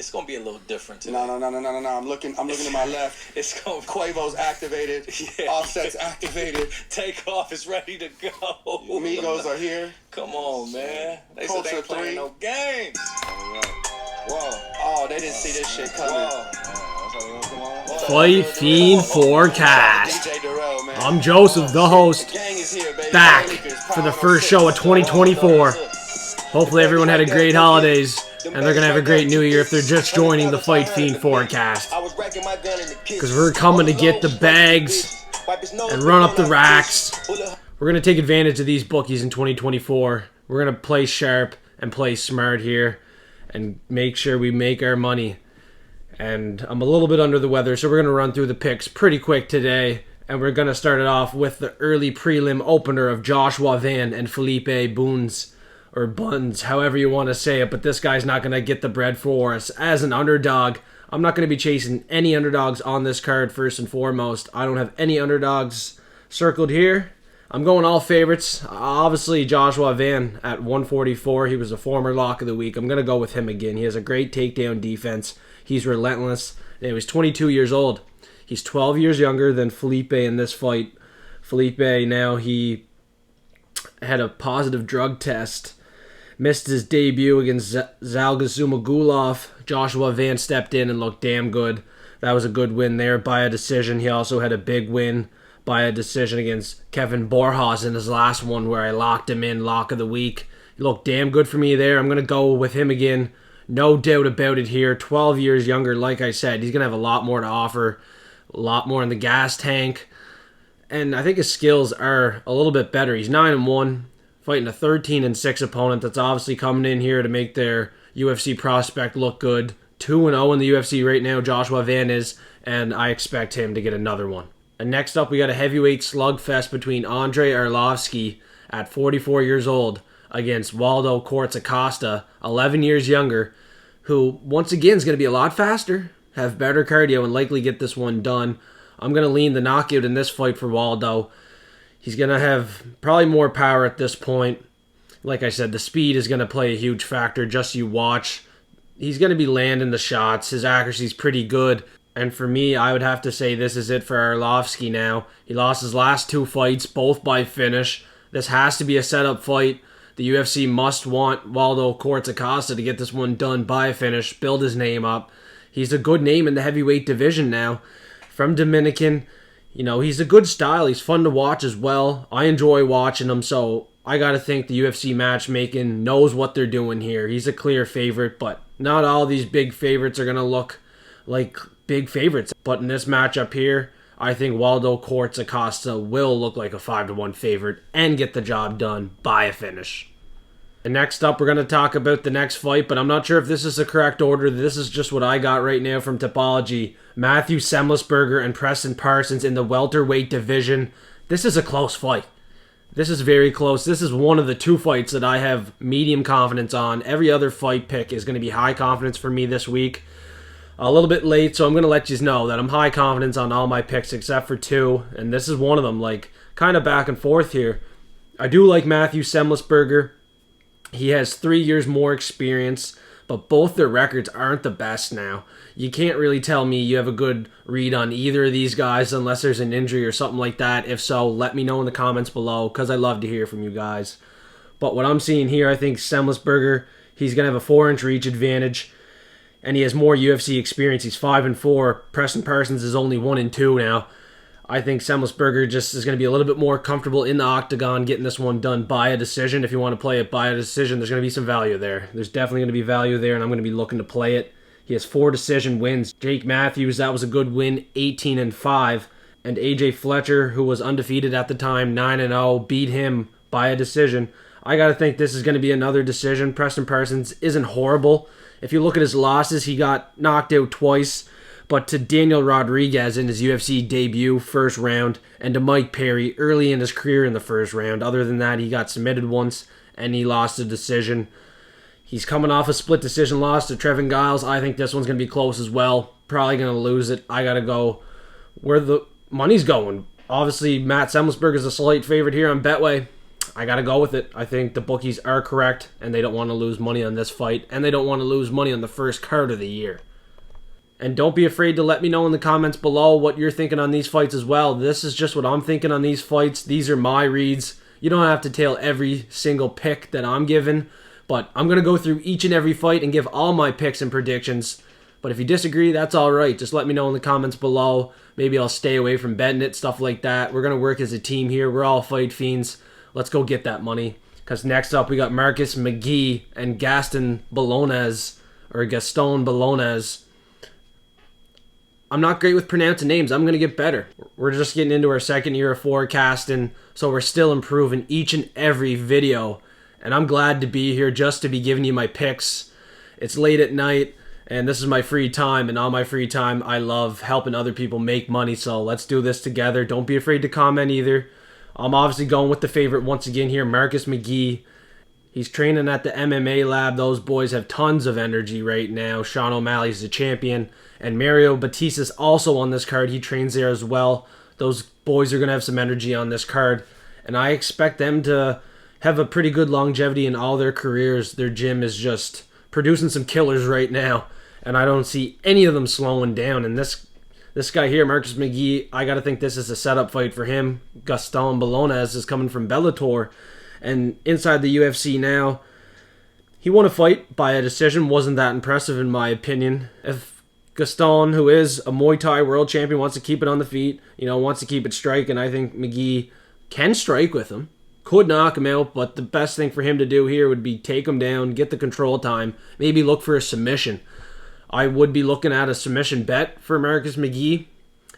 It's gonna be a little different today. No. I'm looking to my left. It's gonna Quavo's activated. Yeah. Offset's activated. Takeoff is ready to go. Amigos are here. Come on, man. They said they Culture ain't playing 3. no games. Whoa. Oh, they didn't see this shit coming. Fight Fiend Forecast. DJ Darrell, man. I'm Joseph, the host, Gang is here, baby. back Lakers, for the Power first 06. show of 2024. Hopefully everyone had a great holidays, and they're going to have a great new year if they're just joining the Fight Fiend Forecast. Because we're coming to get the bags and run up the racks. We're going to take advantage of these bookies in 2024. We're going to play sharp and play smart here and make sure we make our money. And I'm a little bit under the weather, so we're going to run through the picks pretty quick today. And we're going to start it off with the early prelim opener of Joshua Van and Felipe Bunes, or Buns, however you want to say it. But this guy's not going to get the bread for us. As an underdog, I'm not going to be chasing any underdogs on this card first and foremost. I don't have any underdogs circled here. I'm going all favorites. Obviously, Joshua Van at 144. He was a former lock of the week. I'm going to go with him again. He has a great takedown defense. He's relentless. And he's 22 years old. He's 12 years younger than Felipe in this fight. Felipe, now he had a positive drug test. Missed his debut against Zalgazumagulov. Joshua Van stepped in and looked damn good. That was a good win there by a decision. He also had a big win by a decision against Kevin Borjas in his last one where I locked him in, lock of the week. He looked damn good for me there. I'm going to go with him again. No doubt about it here. 12 years younger, like I said. He's going to have a lot more to offer. A lot more in the gas tank. And I think his skills are a little bit better. He's 9-1. Fighting a 13-6 opponent that's obviously coming in here to make their UFC prospect look good. 2-0 in the UFC right now, Joshua Van is, and I expect him to get another one. And next up, we got a heavyweight slugfest between Andrei Arlovski at 44 years old against Waldo Cortes-Acosta, 11 years younger, who once again is going to be a lot faster, have better cardio, and likely get this one done. I'm going to lean the knockout in this fight for Waldo. He's going to have probably more power at this point. Like I said, the speed is going to play a huge factor. Just you watch. He's going to be landing the shots. His accuracy's pretty good. And for me, I would have to say this is it for Arlovski now. He lost his last 2 fights, both by finish. This has to be a setup fight. The UFC must want Waldo Cortes-Acosta to get this one done by a finish, build his name up. He's a good name in the heavyweight division now. From Dominican. You know, he's a good style. He's fun to watch as well. I enjoy watching him, so I got to think the UFC matchmaking knows what they're doing here. He's a clear favorite, but not all these big favorites are going to look like big favorites. But in this matchup here, I think Waldo Cortes-Acosta will look like a 5-1 favorite and get the job done by a finish. And next up, we're going to talk about the next fight, but I'm not sure if this is the correct order. This is just what I got right now from Topology. Matheus Semelsberger and Preston Parsons in the welterweight division. This is a close fight. This is very close. This is one of the 2 fights that I have medium confidence on. Every other fight pick is going to be high confidence for me this week. A little bit late, so I'm going to let you know that I'm high confidence on all my picks except for 2, and this is one of them, like, kind of back and forth here. I do like Matheus Semelsberger. He has 3 years more experience, but both their records aren't the best now. You can't really tell me you have a good read on either of these guys unless there's an injury or something like that. If so, let me know in the comments below because I love to hear from you guys. But what I'm seeing here, I think Semelsberger, he's going to have a 4-inch reach advantage, and he has more UFC experience. He's 5-4. Preston Parsons is only 1-2 now. I think Semelsberger just is going to be a little bit more comfortable in the octagon getting this one done by a decision. If you want to play it by a decision, there's going to be some value there. There's definitely going to be value there, and I'm going to be looking to play it. He has 4 decision wins. Jake Matthews, that was a good win, 18-5. And AJ Fletcher, who was undefeated at the time, 9-0, beat him by a decision. I got to think this is going to be another decision. Preston Parsons isn't horrible. If you look at his losses, he got knocked out twice. But to Daniel Rodriguez in his UFC debut, first round, and to Mike Perry early in his career in the first round. Other than that, he got submitted once, and he lost a decision. He's coming off a split decision loss to Trevin Giles. I think this one's going to be close as well. Probably going to lose it. I got to go where the money's going. Obviously, Matt Semelsberger is a slight favorite here on Betway. I gotta go with it. I think the bookies are correct, and they don't want to lose money on this fight, and they don't want to lose money on the first card of the year. And don't be afraid to let me know in the comments below what you're thinking on these fights as well. This is just what I'm thinking on these fights. These are my reads. You don't have to tail every single pick that I'm giving, but I'm going to go through each and every fight and give all my picks and predictions. But if you disagree, that's all right. Just let me know in the comments below. Maybe I'll stay away from betting it, stuff like that. We're going to work as a team here. We're all fight fiends. Let's go get that money. Because next up, we got Marcus McGhee and Gaston Bolanos, or Gaston Bolanos. I'm not great with pronouncing names. I'm going to get better. We're just getting into our second year of forecasting, so we're still improving each and every video. And I'm glad to be here just to be giving you my picks. It's late at night, and this is my free time. And on my free time, I love helping other people make money. So let's do this together. Don't be afraid to comment either. I'm obviously going with the favorite once again here, Marcus McGhee. He's training at the MMA lab. Those boys have tons of energy right now. Sean O'Malley's the champion. And Mario Bautista's also on this card. He trains there as well. Those boys are going to have some energy on this card. And I expect them to have a pretty good longevity in all their careers. Their gym is just producing some killers right now. And I don't see any of them slowing down. And this guy here, Marcus McGhee, I got to think this is a setup fight for him. Gaston Bolanos is coming from Bellator. And inside the UFC now, he won a fight by a decision. Wasn't that impressive in my opinion. If Gaston, who is a Muay Thai world champion, wants to keep it on the feet, wants to keep it striking, I think McGhee can strike with him. Could knock him out, but the best thing for him to do here would be take him down, get the control time, maybe look for a submission. I would be looking at a submission bet for Marcus McGhee.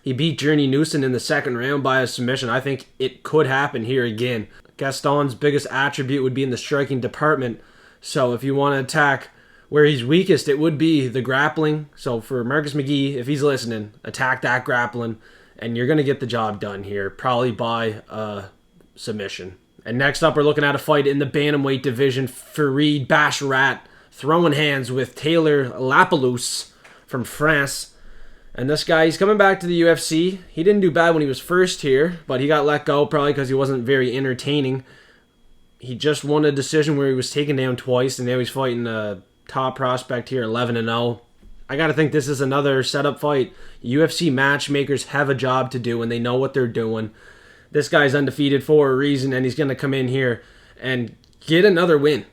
He beat Journey Newson in the second round by a submission. I think it could happen here again. Gaston's biggest attribute would be in the striking department. So if you want to attack where he's weakest, it would be the grappling. So for Marcus McGhee, if he's listening, attack that grappling, and you're going to get the job done here, probably by a submission. And next up, we're looking at a fight in the bantamweight division. Farid Basharat throwing hands with Taylor Lapilus from France. And this guy, he's coming back to the UFC. He didn't do bad when he was first here, but he got let go probably because he wasn't very entertaining. He just won a decision where he was taken down twice, and now he's fighting a top prospect here, 11-0. I got to think this is another setup fight. UFC matchmakers have a job to do, and they know what they're doing. This guy's undefeated for a reason, and he's going to come in here and get another win.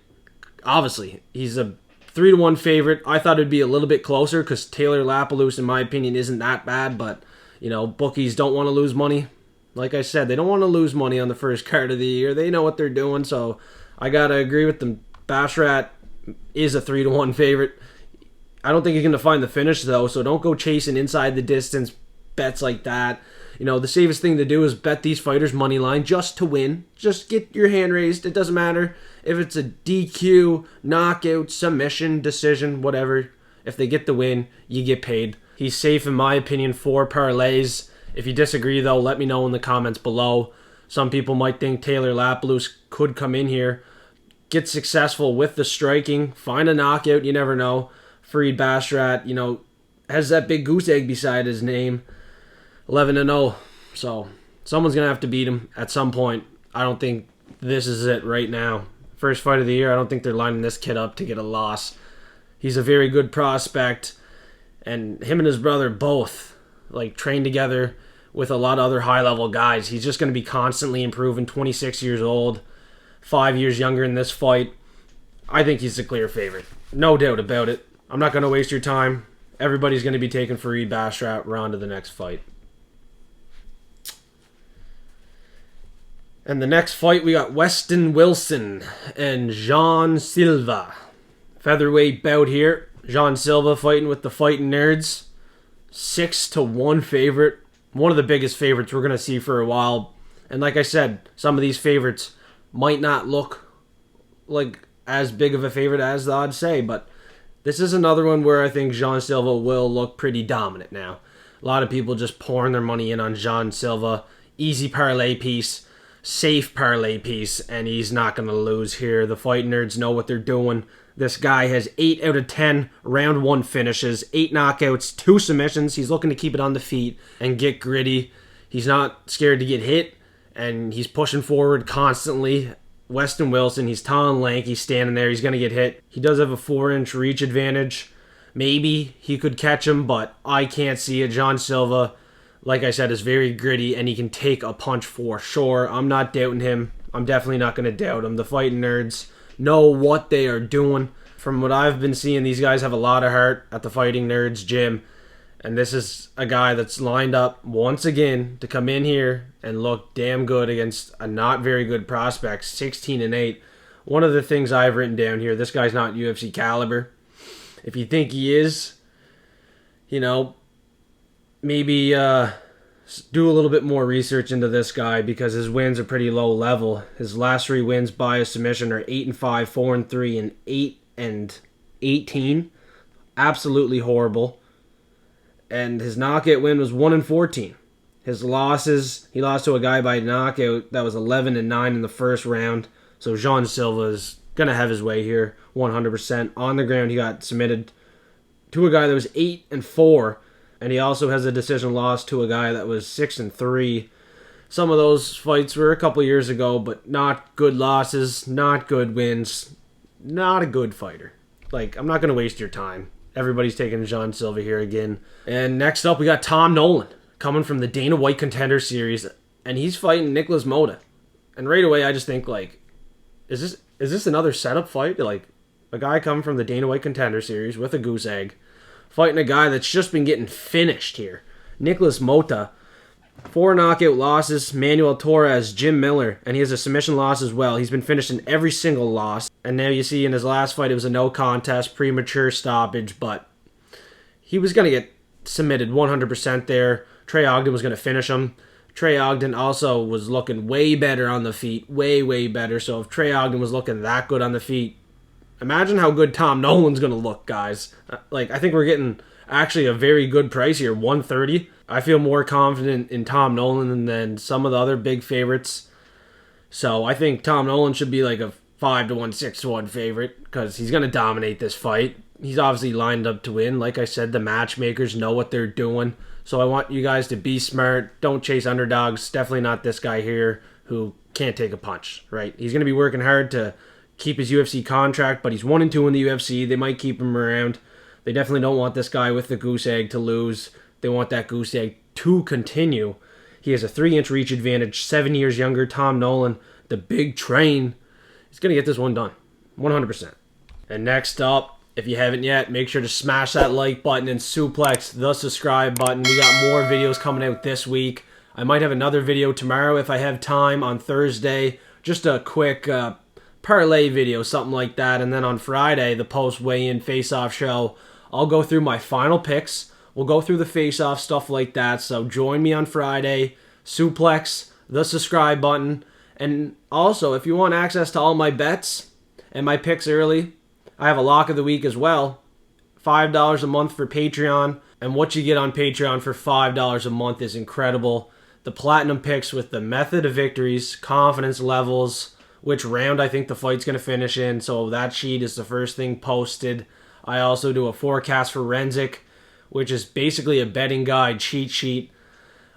Obviously, he's a 3-1 favorite. I thought it'd be a little bit closer because Taylor Lapilus, in my opinion, isn't that bad. But, bookies don't want to lose money. Like I said, they don't want to lose money on the first card of the year. They know what they're doing, so I got to agree with them. Basharat is a 3-1 favorite. I don't think you're going to find the finish, though, so don't go chasing inside the distance bets like that. The safest thing to do is bet these fighters money line just to win. Just get your hand raised. It doesn't matter if it's a DQ, knockout, submission, decision, whatever. If they get the win, you get paid. He's safe, in my opinion, for parlays. If you disagree, though, let me know in the comments below. Some people might think Taylor Lapilus could come in here, get successful with the striking, find a knockout, you never know. Farid Basharat, has that big goose egg beside his name. 11-0. So someone's going to have to beat him at some point. I don't think this is it right now. First fight of the year, I don't think they're lining this kid up to get a loss. He's a very good prospect, and him and his brother both train together with a lot of other high-level guys. He's just going to be constantly improving. 26 years old, 5 years younger in this fight. I think he's the clear favorite. No doubt about it. I'm not going to waste your time. Everybody's going to be taking Farid Basharat. We're on to the next fight. And the next fight, we got Westin Wilson and Jean Silva. Featherweight bout here. Jean Silva fighting with the Fighting Nerds. 6-1 favorite. One of the biggest favorites we're going to see for a while. And like I said, some of these favorites might not look like as big of a favorite as the odds say, but this is another one where I think Jean Silva will look pretty dominant now. A lot of people just pouring their money in on Jean Silva. Easy parlay piece. Safe parlay piece, and he's not going to lose here. The Fight Nerds know what they're doing. This guy has 8 out of 10 round 1 finishes, 8 knockouts, 2 submissions. He's looking to keep it on the feet and get gritty. He's not scared to get hit, and he's pushing forward constantly. Westin Wilson, he's tall and lanky, standing there. He's going to get hit. He does have a 4-inch reach advantage. Maybe he could catch him, but I can't see it. John Silva, like I said, is very gritty, and he can take a punch for sure. I'm not doubting him. I'm definitely not going to doubt him. The fighting nerds know what they are doing. From what I've been seeing, these guys have a lot of heart at the Fighting Nerds gym. And this is a guy that's lined up once again to come in here and look damn good against a not very good prospect, 16-8. One of the things I've written down here, this guy's not UFC caliber. If you think he is, you know, maybe do a little bit more research into this guy because his wins are pretty low level. His last 3 wins by a submission are 8-5, 4-3, and 8-18. Absolutely horrible. And his knockout win was 1-14. His losses, he lost to a guy by knockout that was 11-9 in the first round. So Jean Silva is going to have his way here 100%. On the ground, he got submitted to a guy that was 8-4. And he also has a decision loss to a guy that was 6-3. Some of those fights were a couple years ago, but not good losses, not good wins, not a good fighter. Like, I'm not going to waste your time. Everybody's taking Jean Silva here again. And next up, we got Tom Nolan coming from the Dana White Contender Series, and he's fighting Nikolas Motta. And right away, I just think, like, is this another setup fight? Like, a guy coming from the Dana White Contender Series with a goose egg, fighting a guy that's just been getting finished here. Nikolas Motta, 4 knockout losses, Manuel Torres, Jim Miller, and he has a submission loss as well. He's been finished in every single loss. And now you see in his last fight, it was a no contest, premature stoppage, but he was going to get submitted 100% there. Trey Ogden was going to finish him. Trey Ogden also was looking way better on the feet, way, way better. So if Trey Ogden was looking that good on the feet, imagine how good Tom Nolan's going to look, guys. Like, I think we're getting actually a very good price here, 130. I feel more confident in Tom Nolan than some of the other big favorites. So I think Tom Nolan should be like a 5-1, 6-1 favorite because he's going to dominate this fight. He's obviously lined up to win. Like I said, the matchmakers know what they're doing. So I want you guys to be smart. Don't chase underdogs. Definitely not this guy here who can't take a punch, right? He's going to be working hard to keep his UFC contract, but he's 1-2 in the UFC. They might keep him around. They definitely don't want this guy with the goose egg to lose. They want that goose egg to continue. He has a 3-inch reach advantage, 7 years younger. Tom Nolan, the big train, he's going to get this one done, 100%. And next up, if you haven't yet, make sure to smash that like button and suplex the subscribe button. We got more videos coming out this week. I might have another video tomorrow if I have time on Thursday. Just a quick parlay video, something like that. And then on Friday, the post-weigh-in face-off show, I'll go through my final picks. We'll go through the face-off, stuff like that. So join me on Friday. Suplex the subscribe button. And also, if you want access to all my bets and my picks early, I have a lock of the week as well. $5 a month for Patreon. And what you get on Patreon for $5 a month is incredible. The platinum picks with the method of victories, confidence levels, which round I think the fight's going to finish in. So that sheet is the first thing posted. I also do a forecast for Renzik, which is basically a betting guide cheat sheet.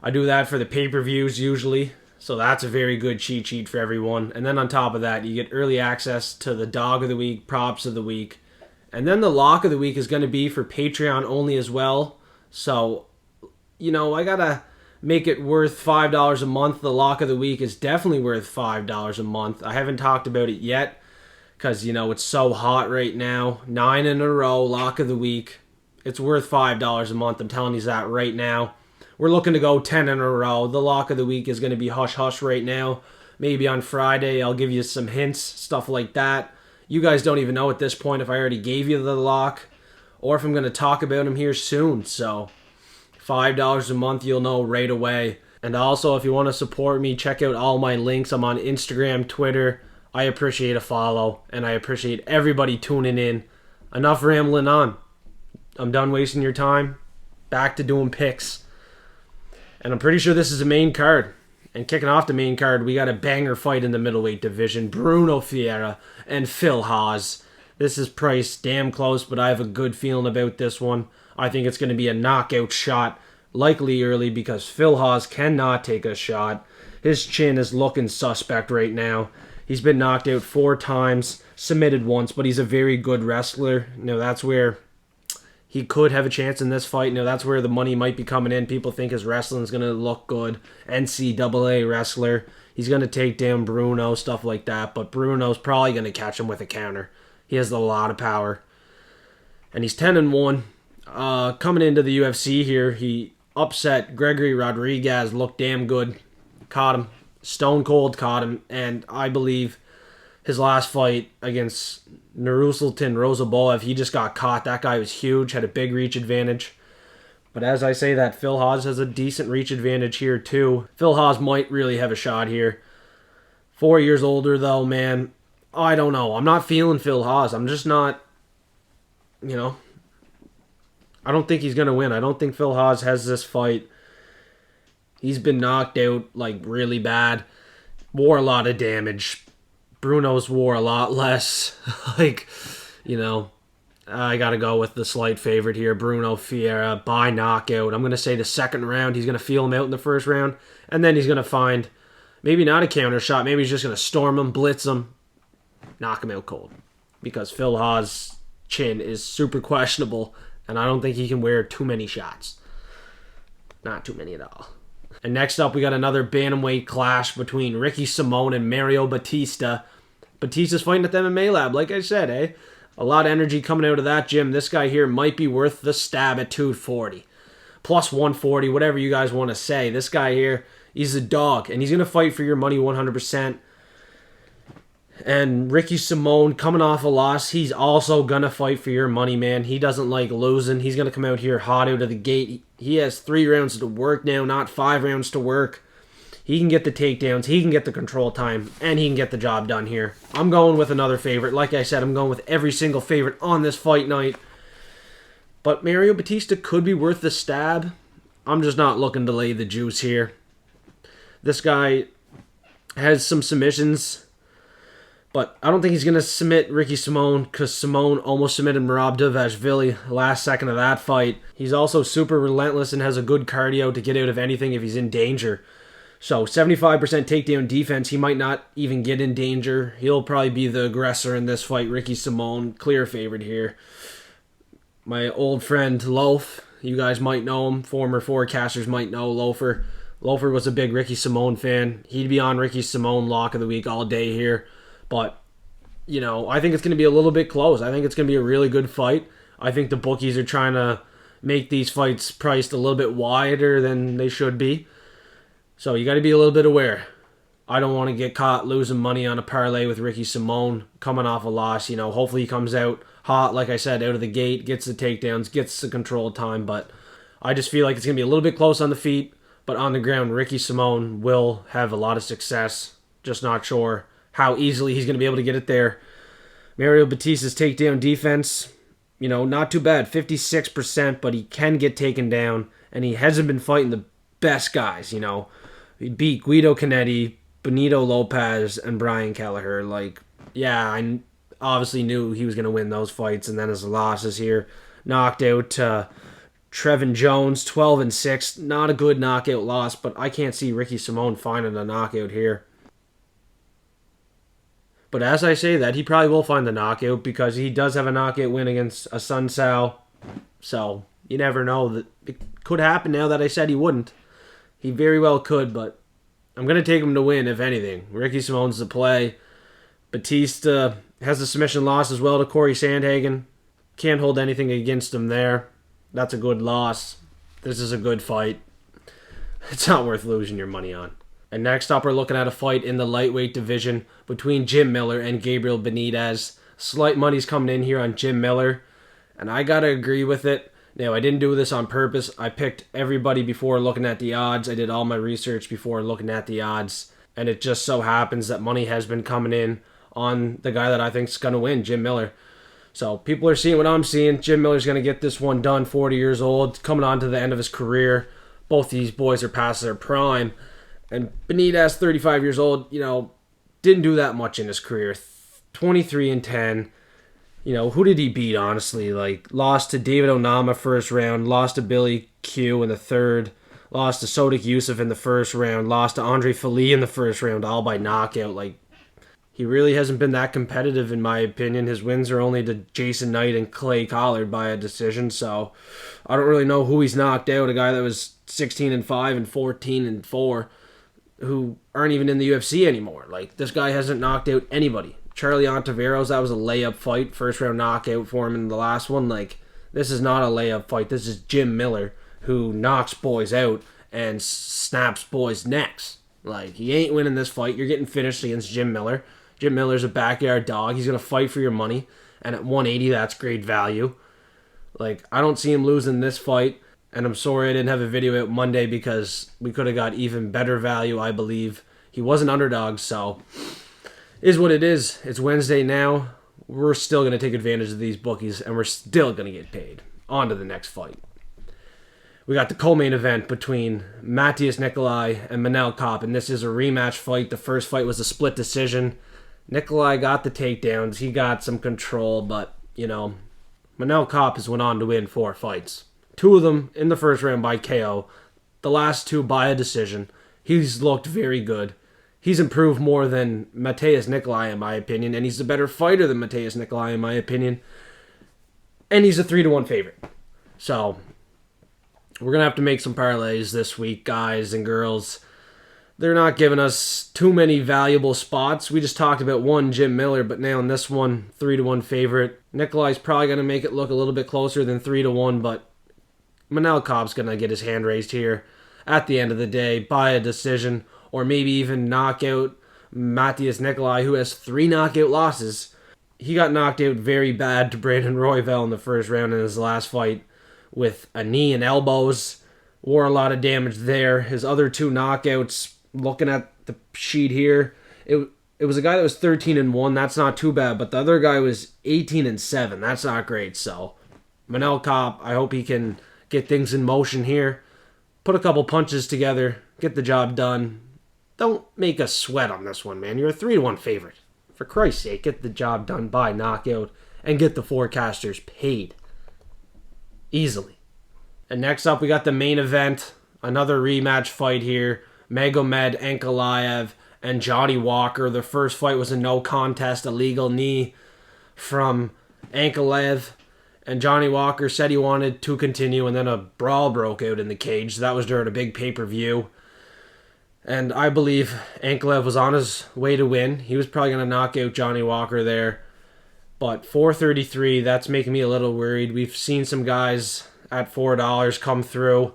I do that for the pay-per-views usually. So that's a very good cheat sheet for everyone. And then on top of that, you get early access to the dog of the week, props of the week. And then the lock of the week is going to be for Patreon only as well. So, you know, I got to make it worth $5 a month. The lock of the week is definitely worth $5 a month. I haven't talked about it yet because, you know, it's so hot right now. 9 in a row, lock of the week. It's worth $5 a month. I'm telling you that right now. We're looking to go 10 in a row. The lock of the week is going to be hush-hush right now. Maybe on Friday I'll give you some hints, stuff like that. You guys don't even know at this point if I already gave you the lock or if I'm going to talk about him here soon. So $5 a month, you'll know right away. And also, if you want to support me, check out all my links. I'm on Instagram, Twitter. I appreciate a follow, and I appreciate everybody tuning in. Enough rambling on. I'm done wasting your time. Back to doing picks. And I'm pretty sure this is a main card. And kicking off the main card, we got a banger fight in the middleweight division. Bruno Ferreira and Phil Hawes. This is priced damn close, but I have a good feeling about this one. I think it's going to be a knockout shot, likely early, because Phil Hawes cannot take a shot. His chin is looking suspect right now. He's been knocked out 4 times, submitted once, but he's a very good wrestler. That's where he could have a chance in this fight. That's where the money might be coming in. People think his wrestling's going to look good. NCAA wrestler. He's going to take down Brunno, stuff like that. But Brunno's probably going to catch him with a counter. He has a lot of power. And he's 10-1. Coming into the UFC here, he upset Gregory Rodriguez. Looked damn good. Caught him. Stone cold caught him. And I believe his last fight against Nursultan Rozaboev, he just got caught. That guy was huge. Had a big reach advantage. But as I say that, Phil Hawes has a decent reach advantage here too. Phil Hawes might really have a shot here. 4 years older though, man. I don't know. I'm not feeling Phil Hawes. I'm just not, I don't think he's going to win. I don't think Phil Hawes has this fight. He's been knocked out like really bad. Wore a lot of damage. Brunno's wore a lot less. I got to go with the slight favorite here. Brunno Ferreira by knockout. I'm going to say the second round. He's going to feel him out in the first round. And then he's going to find maybe not a counter shot. Maybe he's just going to storm him, blitz him, knock him out cold. Because Phil Hawes' chin is super questionable. And I don't think he can wear too many shots. Not too many at all. And next up, we got another bantamweight clash between Ricky Simón and Mario Bautista. Bautista's fighting at the MMA lab, like I said, eh? A lot of energy coming out of that gym. This guy here might be worth the stab at 240. Plus 140, whatever you guys want to say. This guy here, he's a dog. And he's going to fight for your money 100%. And Ricky Simón, coming off a loss, he's also going to fight for your money, man. He doesn't like losing. He's going to come out here hot out of the gate. He has 3 rounds to work now, not 5 rounds to work. He can get the takedowns, he can get the control time, and he can get the job done here. I'm going with another favorite. Like I said, I'm going with every single favorite on this fight night. But Mario Bautista could be worth the stab. I'm just not looking to lay the juice here. This guy has some submissions, but I don't think he's going to submit Ricky Simón because Simón almost submitted Merab Dvalishvili last second of that fight. He's also super relentless and has a good cardio to get out of anything if he's in danger. So 75% takedown defense, he might not even get in danger. He'll probably be the aggressor in this fight. Ricky Simón, clear favorite here. My old friend Loaf, you guys might know him. Former forecasters might know Loafer. Loafer was a big Ricky Simón fan. He'd be on Ricky Simón lock of the week all day here. But, I think it's going to be a little bit close. I think it's going to be a really good fight. I think the bookies are trying to make these fights priced a little bit wider than they should be. So you got to be a little bit aware. I don't want to get caught losing money on a parlay with Ricky Simón coming off a loss. Hopefully he comes out hot, like I said, out of the gate, gets the takedowns, gets the control time. But I just feel like it's going to be a little bit close on the feet. But on the ground, Ricky Simón will have a lot of success. Just not sure how easily he's going to be able to get it there. Mario Bautista's takedown defense, not too bad. 56%, but he can get taken down. And he hasn't been fighting the best guys, He beat Guido Canetti, Benito Lopez, and Brian Kelleher. I obviously knew he was going to win those fights. And then his losses here. Knocked out Trevin Jones, 12-6. Not a good knockout loss, but I can't see Ricky Simón finding a knockout here. But as I say that, he probably will find the knockout because he does have a knockout win against a Sun Sao. So, you never know. That it could happen now that I said he wouldn't. He very well could, but I'm going to take him to win, if anything. Ricky Simón's the play. Bautista has a submission loss as well to Corey Sandhagen. Can't hold anything against him there. That's a good loss. This is a good fight. It's not worth losing your money on. And next up, we're looking at a fight in the lightweight division between Jim Miller and Gabriel Benitez. Slight money's coming in here on Jim Miller, and I gotta agree with it. Now, I didn't do this on purpose. I picked everybody before looking at the odds. I did all my research before looking at the odds, and it just so happens that money has been coming in on the guy that I think is gonna win, Jim Miller. So people are seeing what I'm seeing. Jim Miller's gonna get this one done. 40 years old, coming on to the end of his career. Both these boys are past their prime. And Benitez, 35 years old, didn't do that much in his career. 23-10. Who did he beat, honestly? Lost to David Onama first round, lost to Billy Q in the third, lost to Sodik Yusuf in the first round, lost to Andre Fili in the first round, all by knockout. He really hasn't been that competitive, in my opinion. His wins are only to Jason Knight and Clay Collard by a decision, so I don't really know who he's knocked out. A guy that was 16-5 and 14-4, who aren't even in the UFC anymore. Like, this guy hasn't knocked out anybody. Charlie Ontiveros, that was a layup fight, first round knockout for him in the last one. Like, this is not a layup fight. This is Jim Miller, who knocks boys out and snaps boys' necks. Like, he ain't winning this fight. You're getting finished against Jim Miller. Jim Miller's a backyard dog. He's going to fight for your money. And at 180, that's great value. Like, I don't see him losing this fight. And I'm sorry I didn't have a video out Monday because we could have got even better value, I believe. He was an underdog, so is what it is. It's Wednesday now. We're still going to take advantage of these bookies, and we're still going to get paid. On to the next fight. We got the co-main event between Matheus Nicolau and Manel Kape, and this is a rematch fight. The first fight was a split decision. Nicolau got the takedowns. He got some control, but, Manel Kape has went on to win 4 fights. 2 of them in the first round by KO. The last 2 by a decision. He's looked very good. He's improved more than Matheus Nicolau, in my opinion, and he's a better fighter than Matheus Nicolau, in my opinion. And he's a 3-1 favorite. So, we're going to have to make some parlays this week, guys and girls. They're not giving us too many valuable spots. We just talked about one, Jim Miller, but now in this one, 3-1 favorite. Nicolau's probably going to make it look a little bit closer than 3-1, but Manel Kape's going to get his hand raised here at the end of the day by a decision, or maybe even knock out Matheus Nicolau, who has 3 knockout losses. He got knocked out very bad to Brandon Royval in the first round in his last fight with a knee and elbows. Wore a lot of damage there. His other 2 knockouts, looking at the sheet here, it was a guy that was 13-1. That's not too bad, but the other guy was 18-7. That's not great. So Manel Kape, I hope he can get things in motion here. Put a couple punches together. Get the job done. Don't make us sweat on this one, man. You're a 3-1 favorite. For Christ's sake, get the job done by knockout and get the forecasters paid. Easily. And next up, we got the main event. Another rematch fight here. Magomed Ankalaev and Johnny Walker. The first fight was a no contest, a legal knee from Ankalaev. And Johnny Walker said he wanted to continue, and then a brawl broke out in the cage. That was during a big pay-per-view. And I believe Ankalaev was on his way to win. He was probably going to knock out Johnny Walker there. But $4.33, that's making me a little worried. We've seen some guys at $4 come through.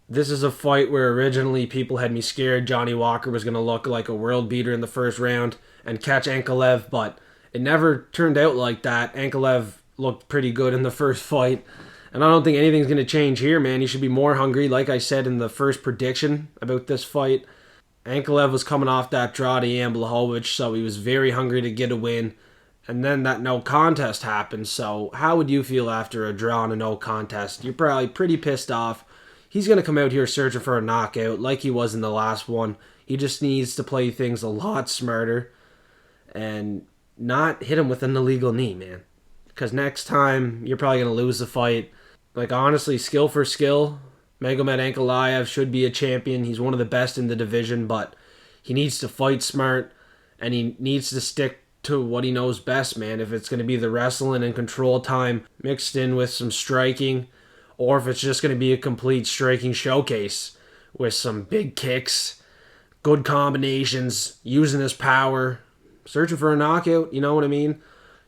This is a fight where originally people had me scared Johnny Walker was going to look like a world beater in the first round and catch Ankalaev, but it never turned out like that. Ankalaev looked pretty good in the first fight, and I don't think anything's going to change here, man. He should be more hungry. Like I said in the first prediction about this fight, Ankalaev was coming off that draw to Jan Blachowicz, so he was very hungry to get a win. And then that no contest happened, so how would you feel after a draw and a no contest? You're probably pretty pissed off. He's going to come out here searching for a knockout like he was in the last one. He just needs to play things a lot smarter and not hit him with an illegal knee, man. Because next time, you're probably going to lose the fight. Like, honestly, skill for skill, Magomed Ankalaev should be a champion. He's one of the best in the division, but he needs to fight smart, and he needs to stick to what he knows best, man. If it's going to be the wrestling and control time mixed in with some striking, or if it's just going to be a complete striking showcase with some big kicks, good combinations, using his power, searching for a knockout, you know what I mean?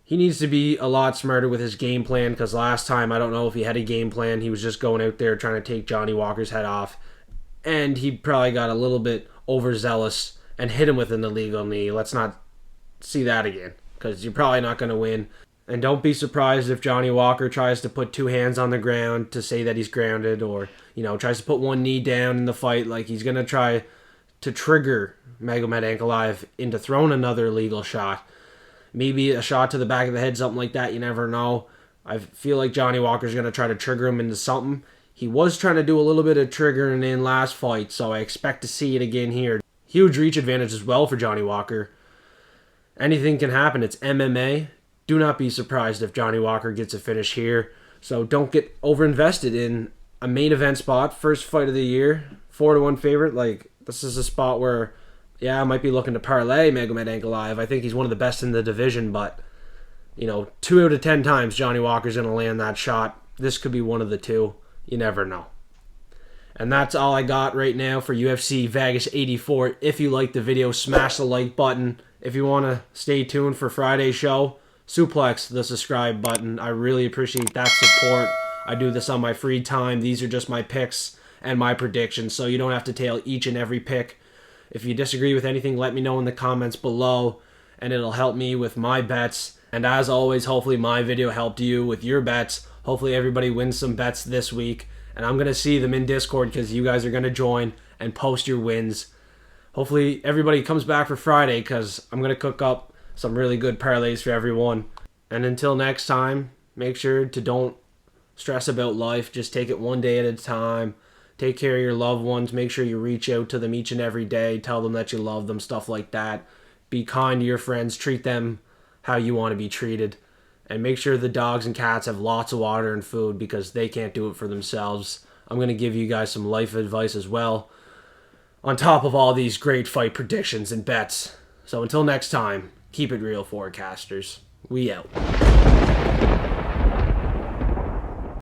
He needs to be a lot smarter with his game plan, because last time, I don't know if he had a game plan. He was just going out there trying to take Johnny Walker's head off, and he probably got a little bit overzealous and hit him with an illegal knee. Let's not see that again, because you're probably not going to win. And don't be surprised if Johnny Walker tries to put 2 hands on the ground to say that he's grounded, or, tries to put 1 knee down in the fight. Like, he's going to try to trigger Magomed Ankalaev into throwing another illegal shot. Maybe a shot to the back of the head, something like that. You never know. I feel like Johnny Walker's going to try to trigger him into something. He was trying to do a little bit of triggering in last fight, so I expect to see it again here. Huge reach advantage as well for Johnny Walker. Anything can happen. It's MMA. Do not be surprised if Johnny Walker gets a finish here. So don't get overinvested in a main event spot. First fight of the year. 4-1 favorite. Like, this is a spot where Yeah, I might be looking to parlay Magomed Ankalaev. I think he's one of the best in the division, but, 2 out of 10 times Johnny Walker's going to land that shot. This could be one of the two. You never know. And that's all I got right now for UFC Vegas 84. If you liked the video, smash the like button. If you want to stay tuned for Friday's show, suplex the subscribe button. I really appreciate that support. I do this on my free time. These are just my picks and my predictions, so you don't have to tail each and every pick. If you disagree with anything, let me know in the comments below, and it'll help me with my bets. And as always, hopefully my video helped you with your bets. Hopefully everybody wins some bets this week, and I'm going to see them in Discord because you guys are going to join and post your wins. Hopefully everybody comes back for Friday because I'm going to cook up some really good parlays for everyone. And until next time, make sure to don't stress about life. Just take it one day at a time. Take care of your loved ones. Make sure you reach out to them each and every day. Tell them that you love them, stuff like that. Be kind to your friends. Treat them how you want to be treated. And make sure the dogs and cats have lots of water and food because they can't do it for themselves. I'm going to give you guys some life advice as well, on top of all these great fight predictions and bets. So until next time, keep it real, forecasters. We out.